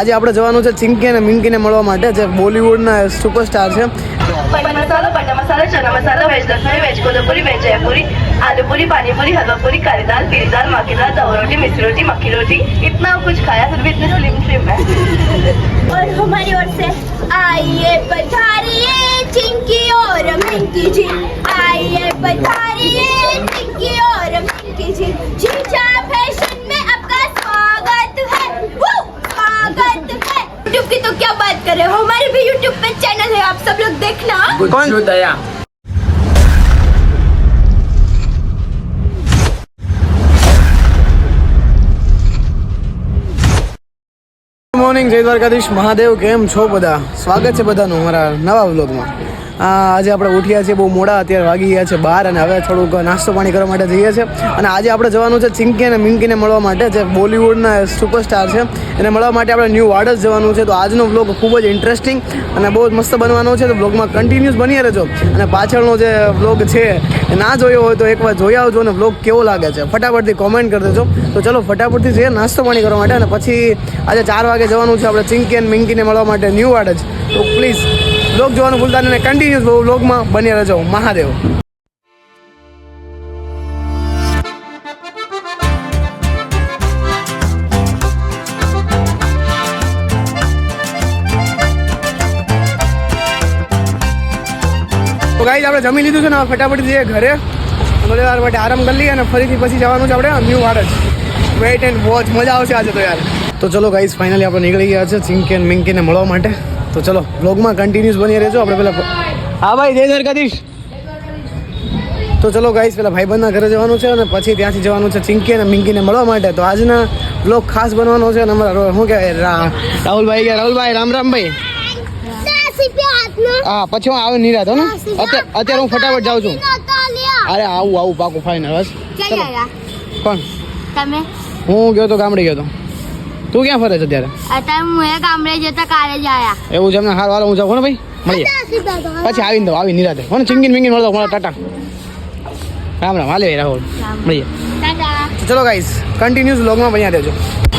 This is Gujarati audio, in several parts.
આજે આપણે જવાનું છે ચિંકી અને મિંકીને મળવા માટે, જે બોલિવૂડના સુપરસ્ટાર છે. पनीर मसाला, बटर मसाला, चना मसाला, वेज दही, वेज कोल्हापुरी, वेज जयपुरी, आलू पूरी, पानी पूरी, हलवा पूरी, काली दाल, पीली दाल, मक्की दाल, तवा रोटी, मिस्सी रोटी, मक्की रोटी, इतना कुछ खाया फिर भी इतने स्लिम है. और हमारी ओर से आइए पधारिए चिंकी और मिंकी जी, आइए पधारिए चिंकी और मिंकी जी, जीजा फैशन में आपका स्वागत है, स्वागत है. यूट्यूब की तो क्या बात करें, हमारे भी यूट्यूब पे चैनल है, आप सब लोग देखना. कौन दया મોર્નિંગ, જય દ્વારકાધીશ મહાદેવ. કેમ છો બધા? સ્વાગત છે બધાનું અમારા નવા વ્લોગમાં. આજે આપણે ઉઠ્યા છીએ બહુ મોડા, અત્યારે વાગી ગયા છે 12 અને હવે થોડુંક નાસ્તો પાણી કરવા માટે જઈએ છીએ. અને આજે આપણે જવાનું છે ચિંકી અને મિંકીને મળવા માટે, જે બોલિવૂડના સુપરસ્ટાર છે. એને મળવા માટે આપણે ન્યૂ વાડજ જવાનું છે. તો આજનો વ્લોગ ખૂબ જ ઇન્ટરેસ્ટિંગ અને બહુ જ મસ્ત બનવાનો છે. તો વ્લોગમાં કન્ટિન્યુઅસ બની રહેજો. અને પાછળનો જે વ્લોગ છે એ ના જોયો હોય તો એકવાર જોઈ આવજો અને વ્લોગ કેવો લાગે છે ફટાફટથી કોમેન્ટ કરી દેજો. તો ચલો ફટાફટથી જઈએ નાસ્તો પાણી કરવા માટે. અને પછી આજે 4 વાગે જવાનું છે આપણે ચિંકી અને મિંકીને મળવા માટે ન્યૂ વાડજ. તો પ્લીઝ વ્લોગ જોવાનું ભૂલતા નહીં, કન્ટિન્યુઅસ વ્લોગમાં બની રહેજો. મહાદેવ. તો ગાઈઝ આપણે જમી લીધું છે ને, ફટાફટ જઈએ ઘરે. થોડી વાર માટે આરામ કરી લઈએ અને ફરીથી પછી જવાનું છે આપણે new Vadaj. Weight and watch, મજા આવશે આજે તો યાર. તો ચલો ગાઈઝ ફાઇનલી આપણે નીકળી ગયા છે ચિંકી અને મિંકીને મળવા માટે. તો ચલો વ્લોગમાં કન્ટિન્યુઅસ બની રહેજો. આપણે પેલા હા ભાઈ, જય દ્વારકાધીશ. તો ચલો ગાઈઝ પેલા ભાઈબંધના ઘરે જવાનું છે અને પછી ત્યાંથી જવાનું છે ચિંકી અને મિંકીને મળવા માટે. તો આજના વ્લોગ ખાસ બનવાનો છે. અને અમારા શું કહેવાય રાહુલભાઈ ગયા. રાહુલભાઈ રામ રામ ભાઈ. હા પછી હું આવે નિરાત હો ને. અત્યારે હું ફટાફટ જાઉં છું. અરે આવું પાકું ફાઇનલ. બસ કોણ? તમે? હું ગયો તો ગામડે ગયો તો. તું ક્યાં ફરે છે અત્યારે? અત્યારે હું એ ગામડે જતા કાલે જ આયા. એવું છે એમને? હાલ હું જાઉં ને ભાઈ, મળીએ પછી આવીને દઉં. આવી નિરાતે હો ને. ચિંગીને મિંગીને મળો. મારા ટાટા રામ રામ. હાલે રાહુલ, મળીએ. ચલો ગાઈઝ કન્ટિન્યુઅસ વ્લોગમાં બન્યા રહેજો.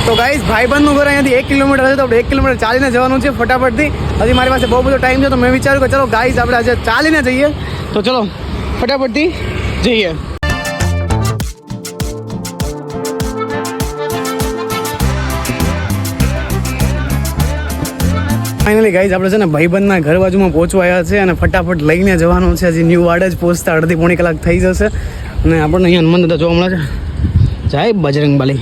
તો ગાઈઝ ભાઈબંધનું ઘર અહીંયાથી 1 કિલોમીટર છે. તો આપણે 1 કિલોમીટર ચાલીને જવાનું છે ફટાફટથી. હજી મારી પાસે બહુ બધો ટાઈમ છે. તો મેં વિચાર્યું કે ચલો ગાઈઝ આપણે આજે ચાલીને જઈએ. તો ચલો ફટાફટથી જઈએ. ફાઇનલી ગાઈઝ આપણે છે ને ભાઈબંધના ઘર બાજુમાં પહોંચવા આવ્યા છે અને ફટાફટ લઈને જવાનું છે. હજી ન્યૂ વાડજ પહોંચતા અડધી પોણી કલાક થઈ જશે. અને આપણને અહીંયા હનુમાન દાદા જોવા મળે છે. જય બજરંગબલી.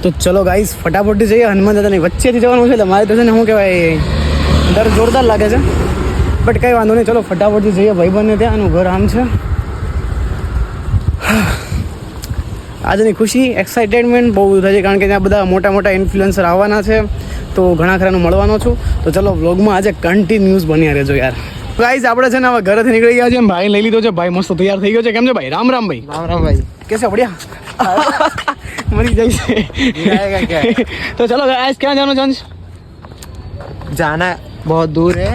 તો ચલો ગાઈઝ ફટાફટથી જઈએ. હનુમાન દાદાની વચ્ચેથી જવાનું છે. એટલે મારે તો છે ને શું કહેવાય, ડર જોરદાર લાગે છે. બટ કંઈ વાંધો નહીં, ચલો ફટાફટથી જઈએ ભાઈબંધને ત્યાં. એનું ઘર આમ છે. આજની ખુશી, એક્સાઇટેડમેન્ટ બહુ થાય છે કારણ કે ત્યાં બધા મોટા મોટા ઇન્ફ્લુએન્સર આવવાના છે. તો ઘણા ખરાનું મળવાનો છું. તો ચલો વ્લોગમાં આજે કન્ટિન્યુઅસ બન્યા રહેજો યાર. ગાઈઝ આપણે છે ને હવે ઘરેથી નીકળી ગયા છે. ભાઈ લઈ લીધો છે. ભાઈ મસ્ત તૈયાર થઈ ગયો છે. કેમ છે ભાઈ? રામ રામ ભાઈ. राम राम भाई. કેસે બઢિયા? મરી જાય છે. તો ચલો આજ ક્યાં જવાનો ચાન્સ? जाना बहुत दूर है,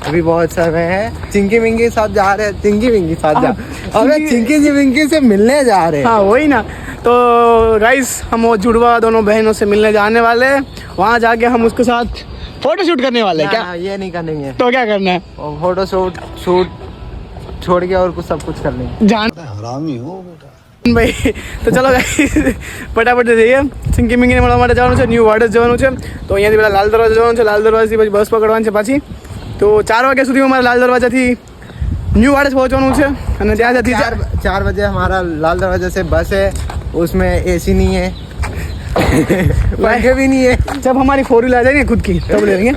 अभी बहुत समय है. चिंकी मिंकी के साथ जा रहे हैं. चिंकी मिंकी के साथ जा अबे चिंकी जी मिंकी से मिलने जा रहे हैं. हाँ वही ना. तो गाइस हम वो जुड़वा दोनों बहनों से मिलने जाने वाले हैं. वहाँ जाके हम उसके साथ फोटो शूट करने वाले हैं. क्या? ये नहीं करेंगे. तो क्या करना है? फोटो शूट छोड़ के और कुछ सब कुछ कर लेंगे. जान ભાઈ. તો ચલો ગાઈસ ફટાફટ જઈએ. ચિંકી મિંકીને મળવા માટે જવાનું છે. ન્યૂ વાડજ જવાનું છે. તો અહીંયાથી પેલા લાલ દરવાજા જવાનું છે. લાલ દરવાજાથી પછી બસ પકડવાની છે પાછી. તો 4 વાગ્યા સુધીમાં મારે લાલ દરવાજાથી न्यू वाडज पहुंचવાનું છે. અને ત્યાં જતી 4 बजे हमारा लाल दरवाजा से बस है. उसमें एसी नहीं है, पंखे भी नहीं है. जब हमारी 4 व्हीलर आ जाएगी खुद की तब ले लेंगे.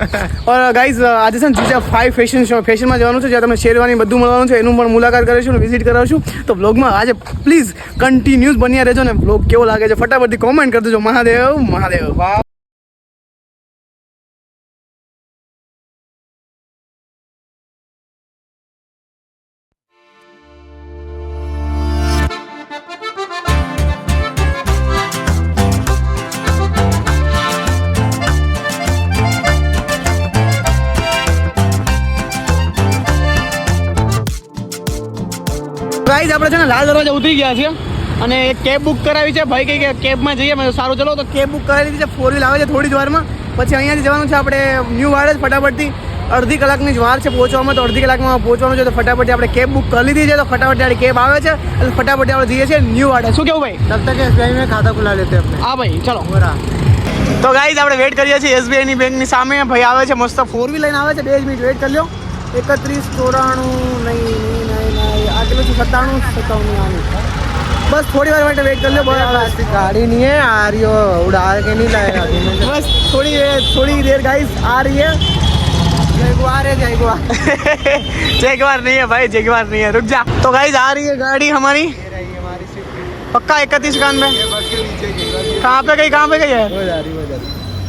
और गाइस આજે છે ને જીજા 5 ફેશનમાં જવાનું છે. જ્યાં તમને શેરવાની બધું મળવાનું છે. એનું પણ મુલાકાત કરીશું અને વિઝિટ કરાવશું. તો વ્લોગમાં આજે પ્લીઝ કન્ટિન્યુઅસ બન્યા રહેજો ને. વ્લોગ કેવો લાગે છે ફટાફટથી કોમેન્ટ કરી દેજો. મહાદેવ મહાદેવ. ગાઈઝ આપણે છે ને લાલ દરવાજા ઉતરી ગયા છે અને એક કેબ બુક કરાવી છે. ભાઈ કહે કે કેબમાં જઈએ. મેં સારું ચલો તો કેબ બુક કરાવી દીધી છે. 4 વ્હીલ આવે છે થોડી જ વારમાં. પછી અહીંયાથી જવાનું છે આપણે ન્યૂ વાડજ ફટાફટથી. અડધી કલાકની જ વાર છે પહોંચવામાં, તો અડધી કલાકમાં પહોંચવાનું છે. તો ફટાફટ આપણે કેબ બુક કરી લીધી છે, તો ફટાફટ આપણી કેબ આવે છે એટલે ફટાફટ આપણે જઈએ છીએ ન્યૂ વાડજ. શું કેવું ભાઈ? तब तक एसबीआई में खाता खुला लेते हैं अपने. હા ભાઈ ચલો. बोरा તો ગાઈઝ આપણે વેટ કરીએ છીએ એસબીઆઈની બેંકની સામે. ભાઈ આવે છે મસ્ત 4 વ્હીલ લઈને આવે છે. 2 જ મિનિટ વેટ કરી લો. 31 94 નહીં આ કેટલું છે? 97 97. બસ થોડી વાર માટે વેટ કરી લો. બસ गाड़ी नहीं है आ रही हो उड़ा के नहीं लाएगा बस थोड़ी देर गाइस आ रही है. जयगुआर है जयगुआर. जयगवार नहीं है भाई, जयगवार नहीं है, रुक जा. तो गाइस आ रही है गाड़ी हमारी पक्का 31 कान में. कहाँ पे गई है?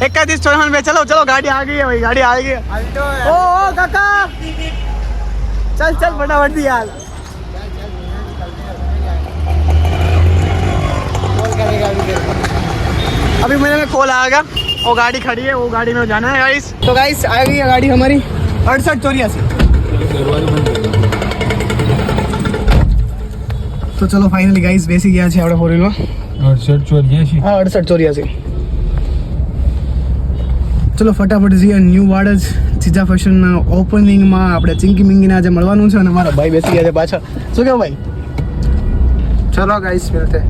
31 चौहान में. चलो चलो गाड़ी आ गई है भाई, गाड़ी आ गई है. ओ काका चल फटाफट दी यार. अभी मेरे कॉल आएगा, वो गाड़ी खड़ी है, वो गाड़ी में जाना है गाइस. तो गाइस आ गई है गाड़ी हमारी 6884. तो चलो फाइनली गाइस બેસી ગયા છે આપણે 4 વ્હીલમાં. 6884. હા 6884. ચલો ફટાફટ જઈએ ન્યૂ વાડજ જીજા ફેશનના ઓપનિંગમાં. આપણે ચિંકી મિંગીને આજે મળવાનું છે અને મારા ભાઈ બેસી ગયા છે પાછળ. શું કેવું ભાઈ? चलो गाइस मिलते हैं.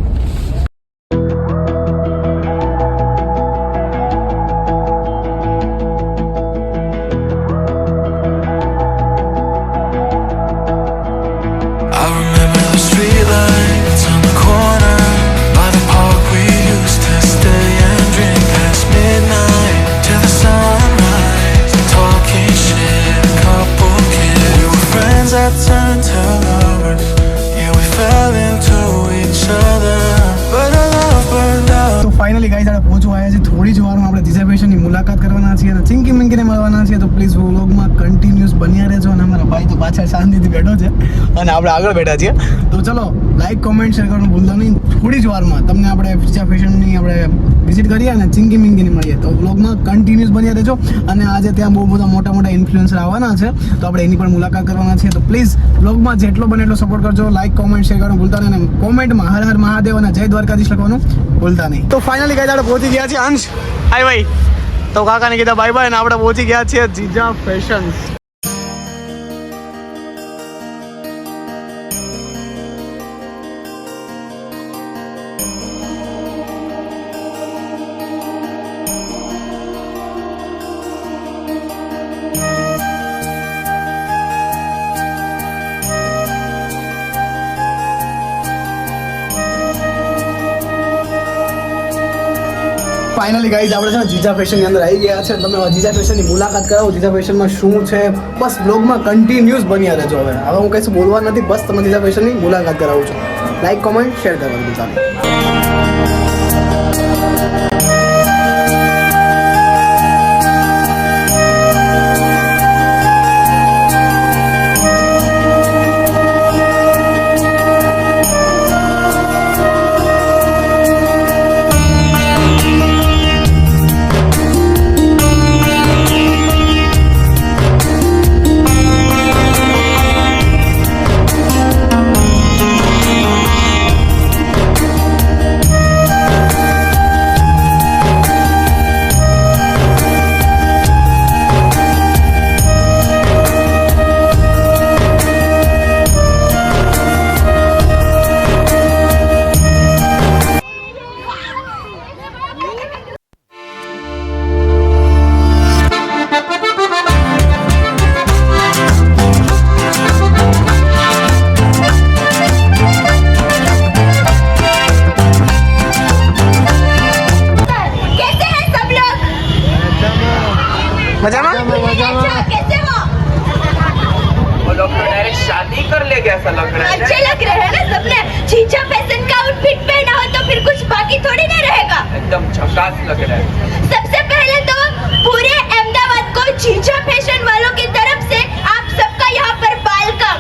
I remember the streetlights on the corner by the park we used to stay and drink past midnight till the sunrise, talking shit, couple kids. We were friends that turned to lovers. Yeah, we fell into each other, but our love burned out. તો ફાઇનલી ગાઈસ આપણે પહોંચવા આવ્યા છીએ. થોડી જ વારમાં આપણે જીજા ફેશનની મુલાકાત કરવાના છીએ અને ચિંકી મિંકીને મળવાના છીએ. તો પ્લીઝ વ્લોગમાં કન્ટિન્યુઅસ બન્યા રહેજો. અને અમારા ભાઈ તો પાછળ શાંતિથી બેઠો છે અને આપણે આગળ બેઠા છીએ. તો ચલો લાઈક કોમેન્ટ શેર કરવાનું ભૂલતા નહીં. થોડી જ વારમાં તમને આપણે જીજા ફેશનની આપણે વિઝિટ કરીએ અને ચિંકી મિંકીને મળીએ. તો વ્લોગમાં કન્ટિન્યુઅસ બન્યા રહેજો. અને આજે ત્યાં બહુ બધા મોટા ઇન્ફ્લુએન્સર આવવાના છે, તો આપણે એની પણ મુલાકાત કરવાના છે. તો પ્લીઝ વ્લોગમાં જેટલો બને એટલો સપોર્ટ કરજો. લાઈક કોમેન્ટ શેર કરવાનું ભૂલતા નહીં અને કોમેન્ટમાં હર હર મહાદેવ અને જય દ્વારકાધીશ લખવાનું ભૂલતા નહીં. તો ફાઇનલી ગાઈસ આપણે પહોંચી ગયા છીએ. અંશ હાય ભાઈ. તો કાકાને કીધા બાય બાય અને આપણે પહોંચી ગયા છીએ જીજા ફેશન્સ. ફાઇનલી ગાઈઝ આપણે છે ને જીજા ફેશનની અંદર આવી ગયા છે. તમે જીજા ફેશનની મુલાકાત કરાવો. જીજા ફેશનમાં શું છે બસ બ્લોગમાં કન્ટિન્યુઅસ બન્યા રહેજો. હવે હું કશું બોલવા નથી, બસ તમે જીજા ફેશનની મુલાકાત કરાવું છું. લાઈક કોમેન્ટ શેર કરવાનું ચાલો. મજામાં? कैसे हो? वो लोग तो डायरेक्ट शादी कर ले गया ऐसा लग रहा है. अच्छे लग रहे हैं ना सबने. जीजा फैशन का आउटफिट पहना हो तो फिर कुछ बाकी थोड़ी ना रहेगा. एकदम झकास लग रहा है. सबसे पहले तो पूरे अहमदाबाद को जीजा फैशन वालों की तरफ से आप सबका यहाँ पर वेलकम.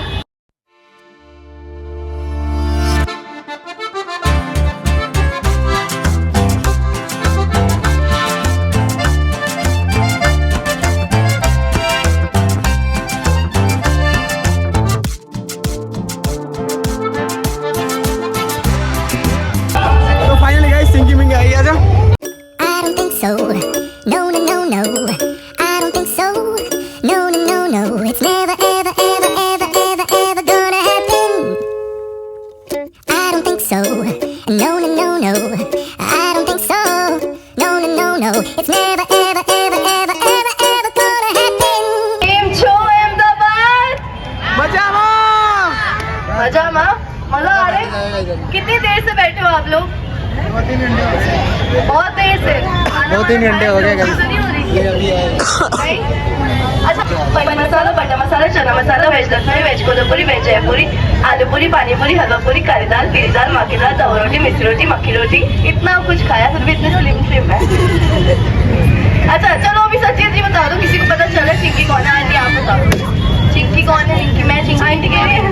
તો ફાઇનલી ગાઈસ ચિંકી મિંકી આવી ગયા છે. I don't think so. No, no, no, बहुत तेज है। खाना 2-3 घंटे हो गए तो नहीं हो रही है? नहीं? अच्छा paneer masala, butter masala, chana masala, veg Lucknow, veg Kolhapuri, veg Jaipuri, aloo puri, पानी पूरी, हलवा पूरी, कारी दाल, पीली दाल, माकी दाल, तवा रोटी, मिस्सी रोटी, मक्की रोटी, इतना कुछ खाया फिर भी इतने स्लिम है। अच्छा चलो अभी सच्ची जी बता दो, किसी को पता चला चिंकी कौन है? आंटी आप बताओ चिंकी कौन है? रिंकी, मैं चिंकी, आंटी कह रही है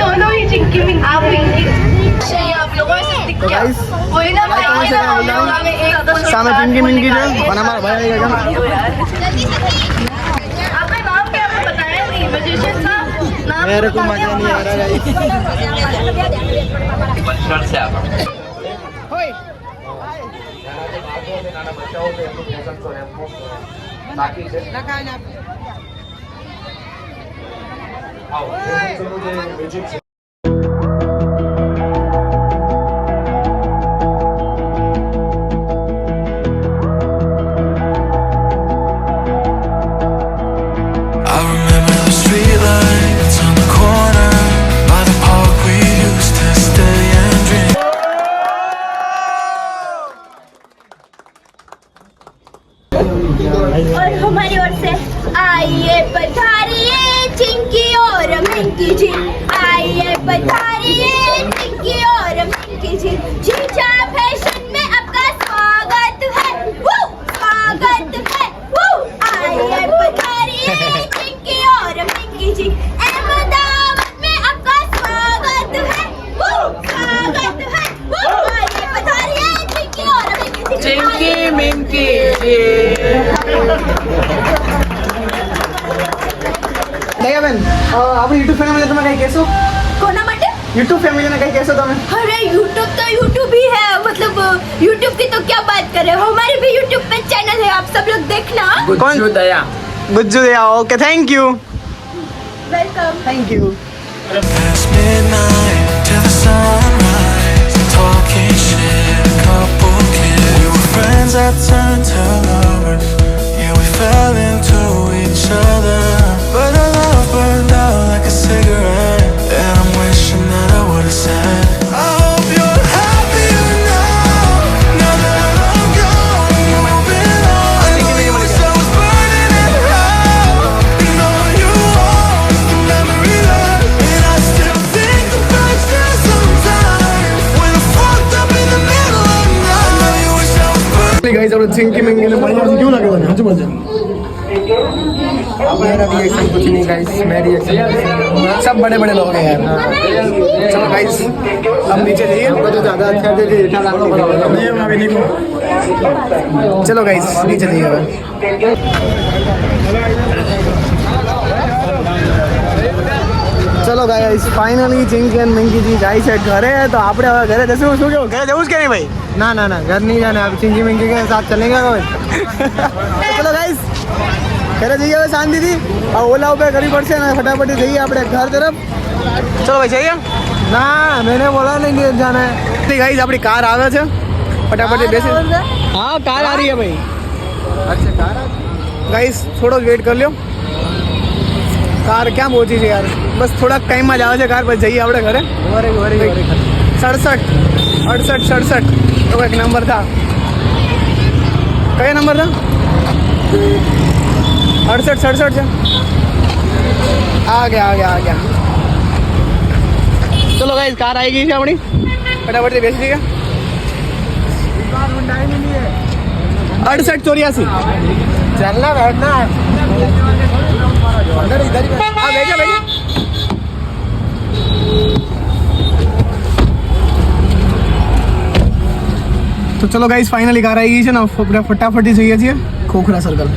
दोनों ही चिंकी मिंकी, आप रिंकी। सही है, आप लोगों में से दिख क्या? guys, वही ना भाई, हम लोग में एक સામે ચિંકી મિંકી છે અને અમારા ભાઈ આવી ગયા છે. आपका नाम क्या आपने बताया नहीं? मैजिशियन साहब नाम मेरे को बता मजा दिया नहीं आ रहा गाइस बचपन से आप I remember the streetlights on the corner by the park we used to stay and drink. और हमारी ओर से आइए पधारिए चिंकी और मिंकी जी, आइए पधारिए चिंकी और मिंकी जी, जीजा फैशन में आपका स्वागत है, वो स्वागत है, वो आइए पधारिए चिंकी और मिंकी जी, अहमदाबाद में आपका स्वागत है, वो स्वागत है, वो आइए पधारिए चिंकी और मिंकी जी, चिंकी मिंकी દયાબેન આપણી યુટ્યુબ ફેમિલીને તમે કંઈ કહેશો? कोना માટે? યુટ્યુબ ફેમિલીને કંઈ કહેશો તમે? अरे YouTube तो YouTube ही है, मतलब YouTube की तो क्या बात करें, हमारी भी YouTube पे चैनल है, आप सब लोग देखना। गुज्जू दया ગુજ્જુ દયા okay thank you welcome. Thank you. Past midnight till the sunrise, talking shit, a couple kids. We were friends that turned to lovers. Yeah, we fell into each other, but our love burned out like a cigarette. And I'm wishing that I would've said, I hope you're happier now. Now that I'm gone, moving on. I know you wish I was burning in hell. And all you want is the memory left. And I still think about you sometimes when I'm fucked up in the middle of the night. I know you wish I was burning. Guys આપણે ચિંકી મિંકીને મળ્યા કેવું લાગે તને? હજુ બોલજો. मेरा रिएक्शन कुछ नहीं गाइस मैं रिएक्शन सब बड़े बड़े लोग हैं यार. चलो गाइस अब नीचे जाइए. तो ज़्यादा अच्छा थे जेठालाल को चलो गाइस नीचे जाइए હવે. ચલો ગાઈસ ફાઇનલી ચિંકી અને મિંકીજી જાય છે ઘરે, તો આપણે હવે ઘરે જશું. શું કેવું, ઘરે જવું જ કે નહીં ભાઈ? ना ना ना घर नहीं जाना अब चिंकी मिंकी के साथ चलेंगे रोज ચલો ગાઈસ ઘરે જઈએ હવે શાંતિથી. આ ઓલા ઉપર કરવી પડશે ને ફટાફટ જઈએ આપણે ઘર તરફ. ચલો ભાઈ જઈએ. ना मैंने बोला नहीं जाना है ગાઈસ આપણી કાર આવે છે, ફટાફટ બેસી. હા કાર આ રહી है ભાઈ. अच्छा कार ગાઈસ થોડો વેટ કરી લ્યો, કાર ક્યાં પહોંચી છે યાર? બસ થોડાક ટાઈમમાં જ આવે છે કાર, પછી જઈએ આપણે ઘરે. 67 68 67 तो एक नंबर था. कया नंबर था? 68 67 છે. आ गया. चलो गाइस कार आई गई है अपनी, फटाफट से बेच दीजिए. 68 84 चलना बैठना है अंदर इधर ही हाँ भेजा. તો ચલો ગાઈસ ફાઇનલી કાર આવી ગઈ છે ને, ફટાફટથી જઈએ છીએ Khokhra circle.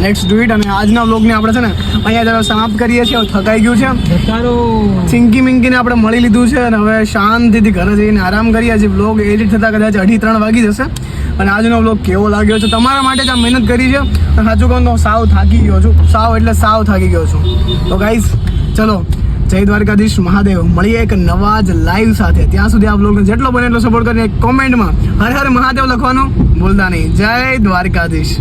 Let's do it. અને આજના વ્લોગને આપણે છે ને અહીંયા જ સમાપ્ત કરીએ છીએ. થકાઈ ગયું છે, ચિંકી મિંકીને આપણે મળી લીધું છે અને હવે શાંતિથી ઘરે જઈને આરામ કરીએ છીએ. વ્લોગ એડિટ થતાં કદાચ 2:30 વાગી જશે. અને આજનો વ્લોગ કેવો લાગ્યો છે તમારા માટે જ આ મહેનત કરી છે. અને સાચું કહું તો સાવ થાકી ગયો છું, સાવ થાકી ગયો છું. તો ગાઈસ ચલો જય દ્વારકાધીશ મહાદેવ, મળીએ એક નવા જ લાઈવ સાથે. ત્યાં સુધી આ બ્લોગને જેટલો બને એટલો સપોર્ટ કરીને કોમેન્ટમાં હર હર મહાદેવ લખવાનું ભૂલતા નહીં. જય દ્વારકાધીશ.